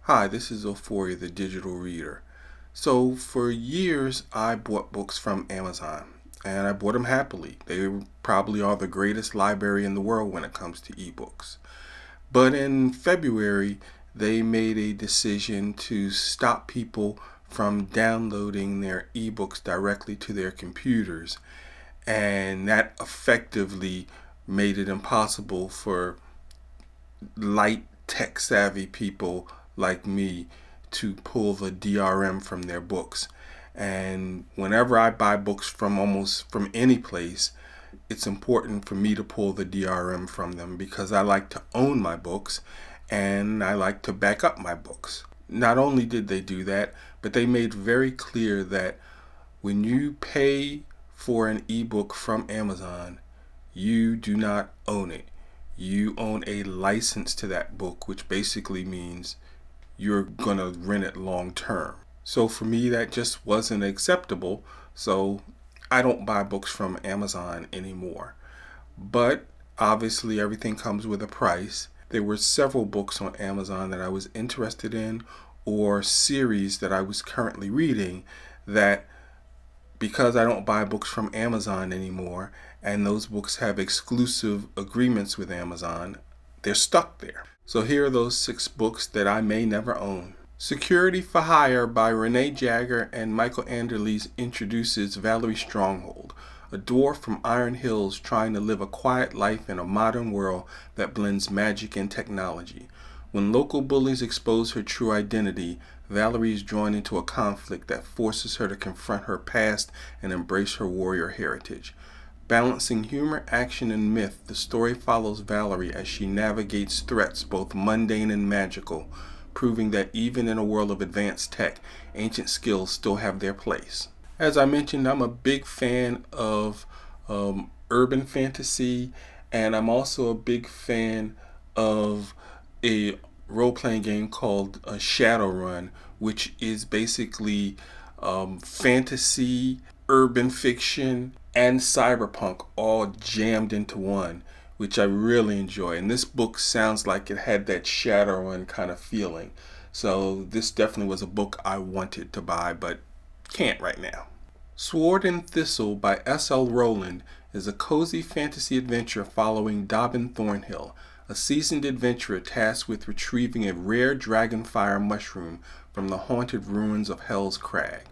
Hi, this is Ophoria, the digital reader. So for years, I bought books from Amazon, and I bought them happily. They probably are the greatest library in the world when it comes to ebooks. But in February, they made a decision to stop people from downloading their ebooks directly to their computers, and that effectively made it impossible for light tech savvy people like me to pull the DRM from their books. And whenever I buy books from almost from any place, it's important for me to pull the DRM from them because I like to own my books and I like to back up my books. Not only did they do that, but they made very clear that when you pay for an ebook from Amazon, you do not own it. You own a license to that book, which basically means you're going to rent it long term. So for me, that just wasn't acceptable. So I don't buy books from Amazon anymore. But obviously, everything comes with a price. There were several books on Amazon that I was interested in, or series that I was currently reading, that because I don't buy books from Amazon anymore, and those books have exclusive agreements with Amazon, they're stuck there. So here are those 6 books that I may never own. Security for Hire by Renee Jagger and Michael Anderles introduces Valerie Stronghold, a dwarf from Iron Hills trying to live a quiet life in a modern world that blends magic and technology. When local bullies expose her true identity, Valerie is drawn into a conflict that forces her to confront her past and embrace her warrior heritage. Balancing humor, action, and myth, the story follows Valerie as she navigates threats both mundane and magical, proving that even in a world of advanced tech, ancient skills still have their place. As I mentioned, I'm a big fan of urban fantasy, and I'm also a big fan of a role-playing game called Shadowrun, which is basically fantasy, urban fiction, and cyberpunk all jammed into one, which I really enjoy. And this book sounds like it had that Shadowrun kind of feeling. So this definitely was a book I wanted to buy, but can't right now. Sword and Thistle by S.L. Rowland is a cozy fantasy adventure following Dobbin Thornhill, a seasoned adventurer tasked with retrieving a rare dragonfire mushroom from the haunted ruins of Hell's Crag.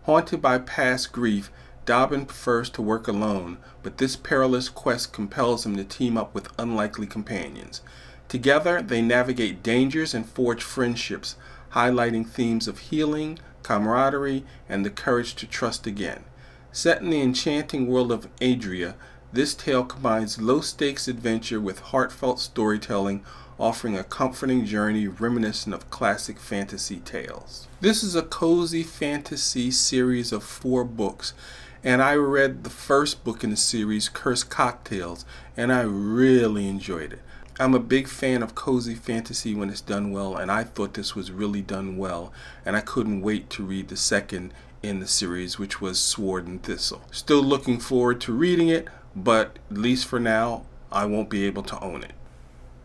Haunted by past grief, Dobbin prefers to work alone, but this perilous quest compels him to team up with unlikely companions. Together, they navigate dangers and forge friendships, highlighting themes of healing, camaraderie, and the courage to trust again. Set in the enchanting world of Adria, this tale combines low-stakes adventure with heartfelt storytelling, offering a comforting journey reminiscent of classic fantasy tales. This is a cozy fantasy series of 4 books, and I read the first book in the series, Cursed Cocktails, and I really enjoyed it. I'm a big fan of cozy fantasy when it's done well, and I thought this was really done well, and I couldn't wait to read the second in the series, which was Sword and Thistle. Still looking forward to reading it, but at least for now, I won't be able to own it.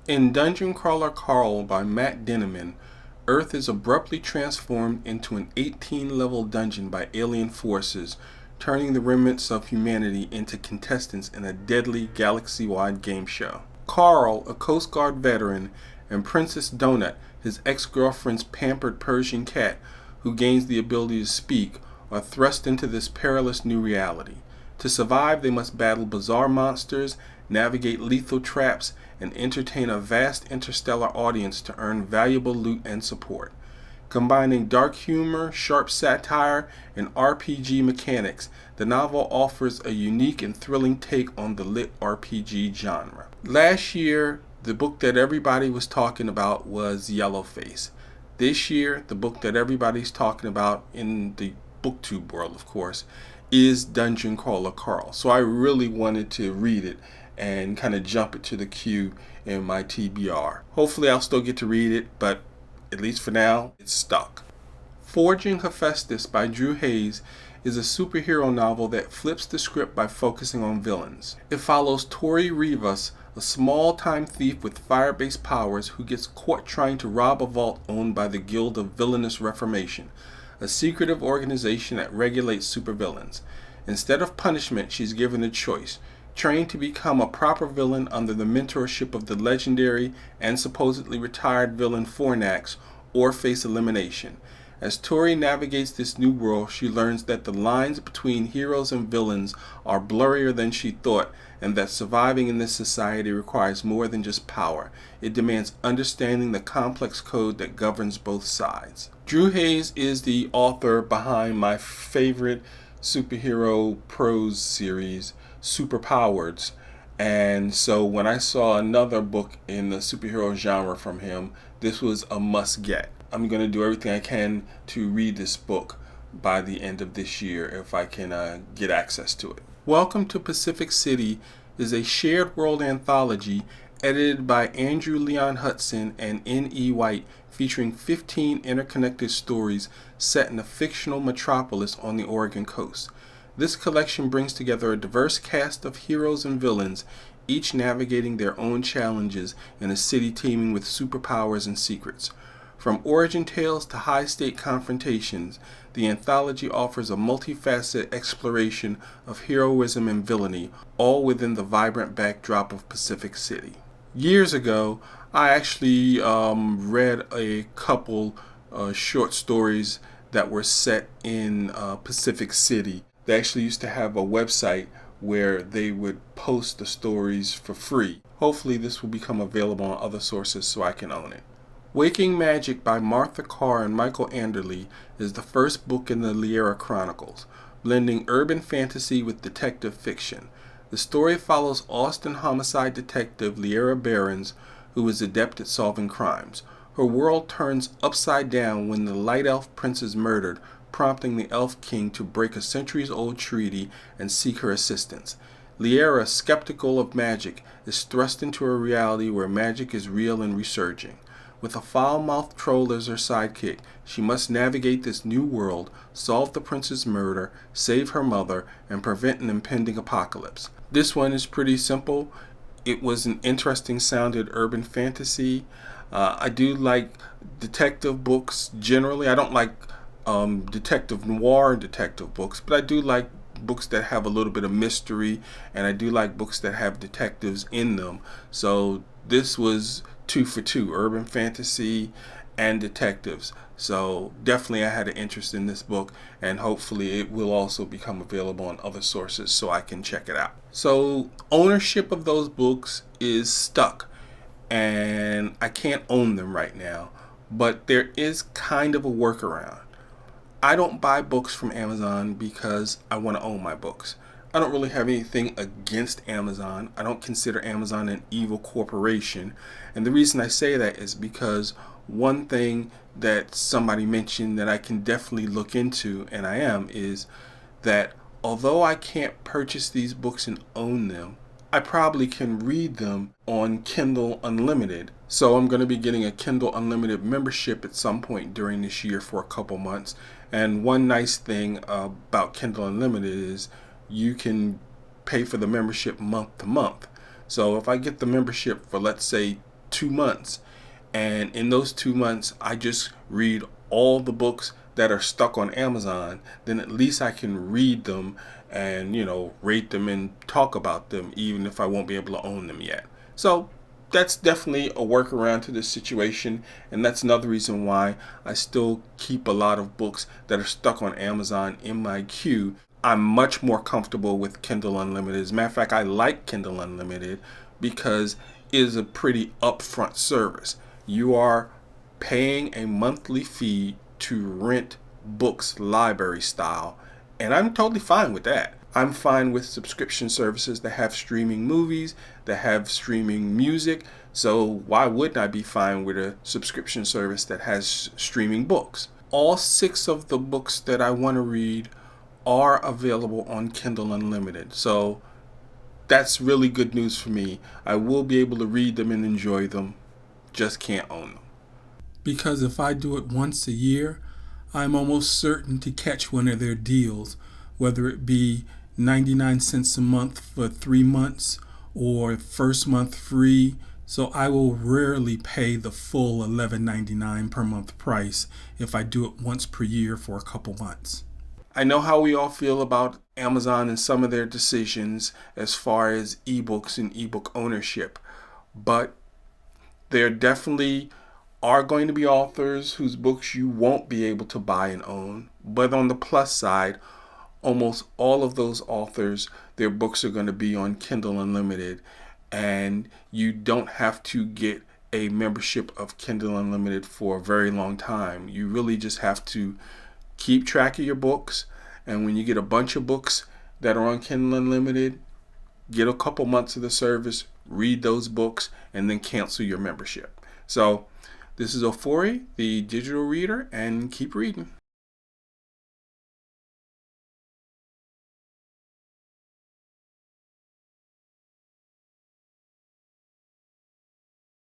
In Dungeon Crawler Carl by Matt Dinneman, Earth is abruptly transformed into an 18-level dungeon by alien forces, turning the remnants of humanity into contestants in a deadly galaxy-wide game show. Carl, a Coast Guard veteran, and Princess Donut, his ex-girlfriend's pampered Persian cat, who gains the ability to speak, are thrust into this perilous new reality. To survive, they must battle bizarre monsters, navigate lethal traps, and entertain a vast interstellar audience to earn valuable loot and support. Combining dark humor, sharp satire, and RPG mechanics, the novel offers a unique and thrilling take on the lit RPG genre. Last year, the book that everybody was talking about was Yellowface. This year, the book that everybody's talking about in the booktube world, of course, is Dungeon Crawler Carl. So I really wanted to read it and kind of jump it to the queue in my TBR. Hopefully I'll still get to read it, but at least for now, it's stuck. Forging Hephaestus by Drew Hayes is a superhero novel that flips the script by focusing on villains. It follows Tori Rivas, a small-time thief with fire-based powers who gets caught trying to rob a vault owned by the Guild of Villainous Reformation, a secretive organization that regulates supervillains. Instead of punishment, she's given a choice: train to become a proper villain under the mentorship of the legendary and supposedly retired villain Fornax, or face elimination. As Tori navigates this new world, she learns that the lines between heroes and villains are blurrier than she thought, and that surviving in this society requires more than just power. It demands understanding the complex code that governs both sides. Drew Hayes is the author behind my favorite superhero prose series, Superpowers. And so when I saw another book in the superhero genre from him, this was a must get. I'm going to do everything I can to read this book by the end of this year if I can get access to it. Welcome to Pacific City is a shared world anthology edited by Andrew Leon Hudson and N.E. White, featuring 15 interconnected stories set in a fictional metropolis on the Oregon coast. This collection brings together a diverse cast of heroes and villains, each navigating their own challenges in a city teeming with superpowers and secrets. From origin tales to high-stake confrontations, the anthology offers a multifaceted exploration of heroism and villainy, all within the vibrant backdrop of Pacific City. Years ago, I actually read a couple short stories that were set in Pacific City. They actually used to have a website where they would post the stories for free. Hopefully this will become available on other sources so I can own it. Waking Magic by Martha Carr and Michael Anderle is the first book in the Liera Chronicles, blending urban fantasy with detective fiction. The story follows Austin homicide detective Liera Behrens, who is adept at solving crimes. Her world turns upside down when the Light Elf Prince is murdered, prompting the Elf King to break a centuries-old treaty and seek her assistance. Liera, skeptical of magic, is thrust into a reality where magic is real and resurging. With a foul-mouthed troll as her sidekick, she must navigate this new world, solve the prince's murder, save her mother, and prevent an impending apocalypse. This one is pretty simple. It was an interesting sounded urban fantasy. I do like detective books generally. I don't like detective noir detective books, but I do like books that have a little bit of mystery, and I do like books that have detectives in them. So this was 2 for 2, urban fantasy and detectives. So definitely I had an interest in this book, and hopefully it will also become available on other sources so I can check it out. So ownership of those books is stuck, and I can't own them right now, but there is kind of a workaround. I don't buy books from Amazon because I want to own my books. I don't really have anything against Amazon. I don't consider Amazon an evil corporation. And the reason I say that is because one thing that somebody mentioned that I can definitely look into, and I am, is that although I can't purchase these books and own them, I probably can read them on Kindle Unlimited. So I'm going to be getting a Kindle Unlimited membership at some point during this year for a couple months. And one nice thing about Kindle Unlimited is you can pay for the membership month to month. So if I get the membership for, let's say, 2 months, and in those 2 months I just read all the books that are stuck on Amazon, then at least I can read them and, rate them and talk about them, even if I won't be able to own them yet. So that's definitely a workaround to this situation, and that's another reason why I still keep a lot of books that are stuck on Amazon in my queue. I'm much more comfortable with Kindle Unlimited. As a matter of fact, I like Kindle Unlimited because it is a pretty upfront service. You are paying a monthly fee to rent books library style, and I'm totally fine with that. I'm fine with subscription services that have streaming movies, that have streaming music, so why wouldn't I be fine with a subscription service that has streaming books? All 6 of the books that I want to read are available on Kindle Unlimited, so that's really good news for me. I will be able to read them and enjoy them, just can't own them. Because if I do it once a year, I'm almost certain to catch one of their deals, whether it be 99 cents a month for 3 months or first month free. So I will rarely pay the full $11.99 per month price if I do it once per year for a couple months. I know how we all feel about Amazon and some of their decisions as far as ebooks and ebook ownership, but there definitely are going to be authors whose books you won't be able to buy and own. But on the plus side, almost all of those authors, their books are going to be on Kindle Unlimited, and you don't have to get a membership of Kindle Unlimited for a very long time. You really just have to keep track of your books, and when you get a bunch of books that are on Kindle Unlimited, get a couple months of the service, read those books, and then cancel your membership. So this is Ofori, the digital reader, and keep reading.